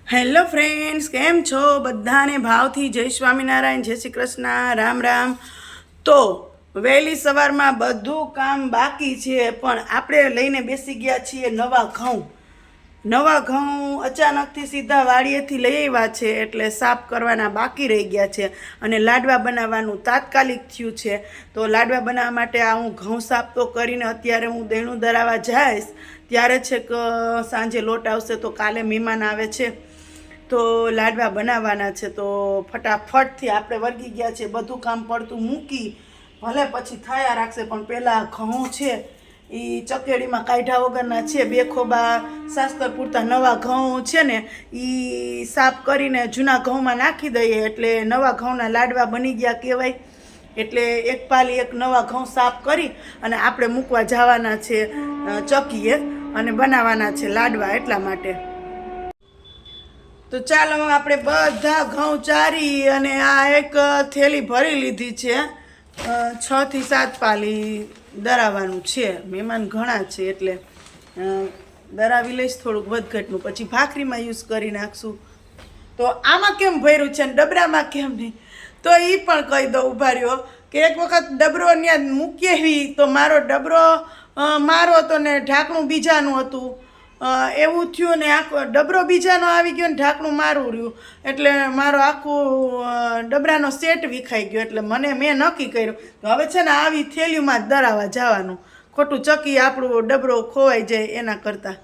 Hello friends, કેમ છો? બધાને ભાવથી જય સ્વામિનારાયણ, જય શ્રી કૃષ્ણ, રામ રામ. તો વહેલી સવારમાં બધું કામ બાકી છે, પણ આપણે લઈને બેસી ગયા છીએ નવા ઘઉં. અચાનકથી સીધા વાડીએથી લઈ આવ્યા છે, એટલે સાફ કરવાના બાકી રહી ગયા છે અને લાડવા બનાવવાનું તાત્કાલિક થયું છે. તો લાડવા બનાવવા માટે આ હું ઘઉં સાફ તો કરીને અત્યારે હું દેણું ધરાવવા જઈશ, ત્યારે છે કે સાંજે લોટ આવશે, તો કાલે મહેમાન આવે છે તો લાડવા બનાવવાના છે. તો ફટાફટથી આપણે વર્ગી ગયા છે, બધું કામ પડતું મૂકી ભલે પછી થયા રાખશે, પણ પહેલાં ઘઉં છે એ ચકેડીમાં કાઢ્યા વગરના છે. બે ખોબા શાસ્ત્ર પૂરતા નવા ઘઉં છે ને એ સાફ કરીને જૂના ઘઉંમાં નાખી દઈએ, એટલે નવા ઘઉંના લાડવા બની ગયા કહેવાય. એટલે એક પાલી એક નવા ઘઉં સાફ કરી અને આપણે મૂકવા જવાના છે ચકીએ, અને બનાવવાના છે લાડવા. એટલા માટે તો ચાલો આપણે બધા ઘઉં ચારી અને આ એક થેલી ભરી લીધી છે. 6 થી 7 પાલી દરાવવાનું છે, મહેમાન ઘણા છે એટલે દરાવી લઈશ થોડુંક વધઘટનું, પછી ભાખરીમાં યુઝ કરી નાખશું. તો આમાં કેમ ભર્યું છે ને ડબરામાં કેમ નહીં, તો એ પણ કહી દઉં. ઊભા રહ્યો કે એક વખત ડબરો ત્યાં મૂકેવી તો મારો ડબરો મારો હતો ને ઢાંકણું બીજાનું હતું, એવું થયું ને આખો ડબરો બીજાનો આવી ગયો ને ઢાંકણું મારું રહ્યું, એટલે મારો આખું ડબરાનો સેટ વિખાઈ ગયો. એટલે મેં નક્કી કર્યું કે હવે છે ને આવી થેલીમાં જ દરાવવા જવાનું, ખોટું ચકી આપણું ડબરો ખોવાઈ જાય એના કરતાં.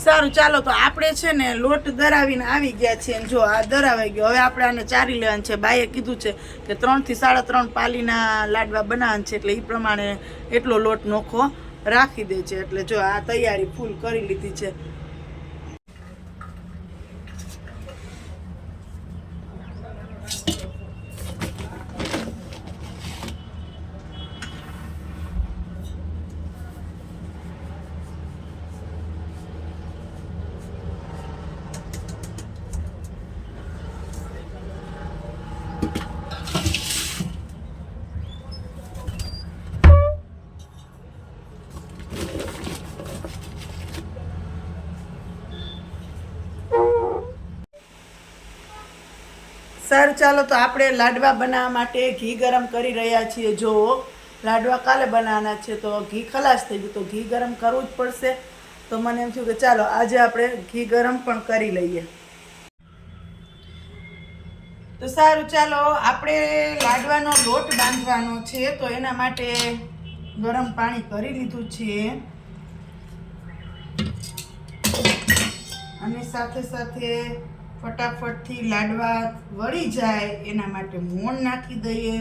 સારું, ચાલો તો આપણે છે ને લોટ દરાવીને આવી ગયા છીએ. જો આ દરાવાઈ ગયો, હવે આપણે આને ચારી લેવાનું છે. બાઈએ કીધું છે કે 3 થી 3.5 પાલીના લાડવા બનાવવાના છે, એટલે એ પ્રમાણે એટલો લોટ નોખો રાખી દે છે. એટલે જો આ તૈયારી ફૂલ કરી લીધી છે. સારું, ચાલો તો આપણે લાડવા બનાવવા માટે ઘી ગરમ કરી રહ્યા છીએ. જો લાડવા કાલે બનાવવાના છે તો ઘી ખલાસ થઈ ગયું, તો ઘી ગરમ કરવું જ પડશે. તો મને એમ થયું કે ચાલો આજે આપણે ઘી ગરમ પણ કરી લઈએ. તો સારું, ચાલો આપણે લાડવાનો લોટ બાંધવાનો છે, તો એના માટે ગરમ પાણી કરી લીધું છે અને સાથે સાથે ફટાફટથી લાડવા વળી જાય એના માટે મોણ નાખી દઈએ.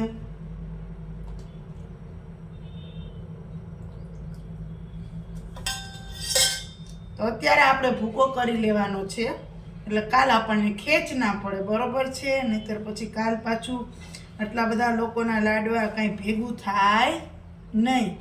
તો અત્યારે આપણે ભૂકો કરી લેવાનો છે, એટલે કાલ આપણને ખેંચ ના પડે, બરોબર છે? નહીંતર પછી કાલ પાછું આટલા બધા લોકોના લાડવા કંઈ ભેગું થાય નહીં.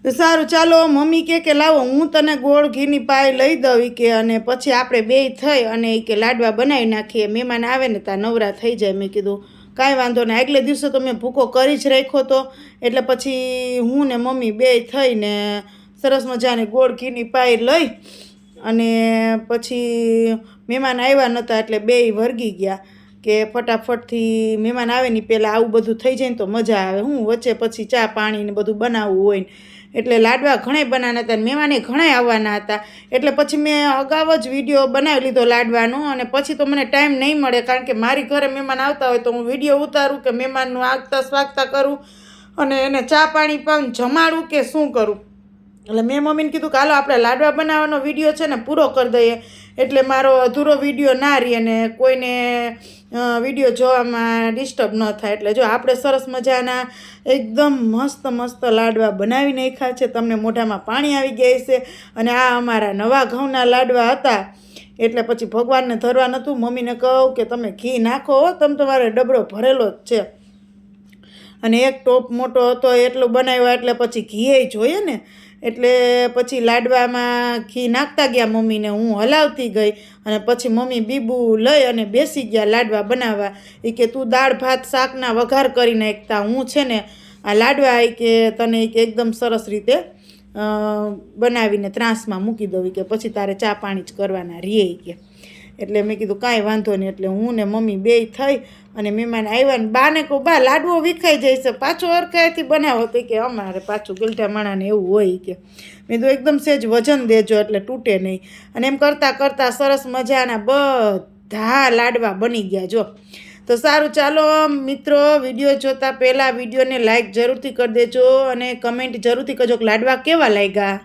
તો સારું ચાલો મમ્મી કે લાવો હું તને ગોળ ઘીની પાય લઈ દઉં કે અને પછી આપણે બેય થઈ અને કે લાડવા બનાવી નાખીએ, મહેમાન આવે ને ત્યાં નવરા થઈ જાય. મેં કીધું કાંઈ વાંધો નહીં, આગલે દિવસે તો મેં ભૂકો કરી જ રાખ્યો હતો. એટલે પછી હું ને મમ્મી બેય થઈને સરસ મજાની ગોળ ઘીની પાય લઈ અને પછી મહેમાન આવ્યા નહોતા એટલે બેય વળગી ગયા કે ફટાફટથી મહેમાન આવે ને પહેલાં આવું બધું થઈ જાય ને તો મજા આવે. હું વચ્ચે પછી ચા પાણી ને બધું બનાવવું હોય ને એટલે લાડવા ઘણાય બનાવવાના હતા ને મહેમાને ઘણાય આવવાના હતા. એટલે પછી મેં અગાઉ જ વિડીયો બનાવી લીધો લાડવાનો અને પછી તો મને ટાઈમ નહીં મળે, કારણ કે મારી ઘરે મહેમાન આવતા હોય તો હું વિડીયો ઉતારું કે મહેમાનનું આગતા સ્વાગતા કરું અને એને ચા પાણી પણ જમાડું કે શું કરું. એટલે મેં મમ્મીને કીધું કે હાલો આપણે લાડવા બનાવવાનો વિડીયો છે ને પૂરો કરી દઈએ, એટલે મારો અધૂરો વિડીયો ના રહે અને કોઈને વિડીયો જોવામાં ડિસ્ટર્બ ન થાય. એટલે જો આપણે સરસ મજાના એકદમ મસ્ત મસ્ત લાડવા બનાવી નાખ્યા છે. તમને મોઢામાં પાણી આવી ગયા છે. અને આ અમારા નવા ઘઉંના લાડવા હતા એટલે પછી ભગવાનને ધરવા નહોતું. મમ્મીને કહું કે તમે ઘી નાખો, તમારે ડબરો ભરેલો જ છે. અને એક ટોપ મોટો હતો એટલો બનાવ્યો એટલે પછી ઘી જોઈએ ને, એટલે પછી લાડવામાં ઘી નાખતા ગયા મમ્મીને, હું હલાવતી ગઈ અને પછી મમ્મી બીબુ લઈ અને બેસી ગયા લાડવા બનાવવા. એ કે તું દાળ ભાત શાકના વઘાર કરી નાખતા, હું છે ને આ લાડવા કે તને એકદમ સરસ રીતે બનાવીને ત્રાસમાં મૂકી દઉં કે પછી તારે ચા પાણી જ કરવાના રીએ કે. એટલે મેં કીધું કાંઈ વાંધો નહીં. એટલે હું ને મમ્મી બેય થઈ અને મહેમાન આવ્યા ને બાને કહું બા લાડવો વિખાઈ જાય છે, પાછો અરખાઈથી બનાવો. તો કે અમારે પાછું ગલઢા માણાને એવું હોય કે. મેં કીધું એકદમ સહેજ વજન દેજો એટલે તૂટે નહીં. અને એમ કરતાં કરતાં સરસ મજાના બધા લાડવા બની ગયા જો. તો સારું ચાલો મિત્રો, વિડીયો જોતાં પહેલાં વિડીયોને લાઈક જરૂરથી કરી દેજો અને કમેન્ટ જરૂરથી કરજો કે લાડવા કેવા લાગ્યા.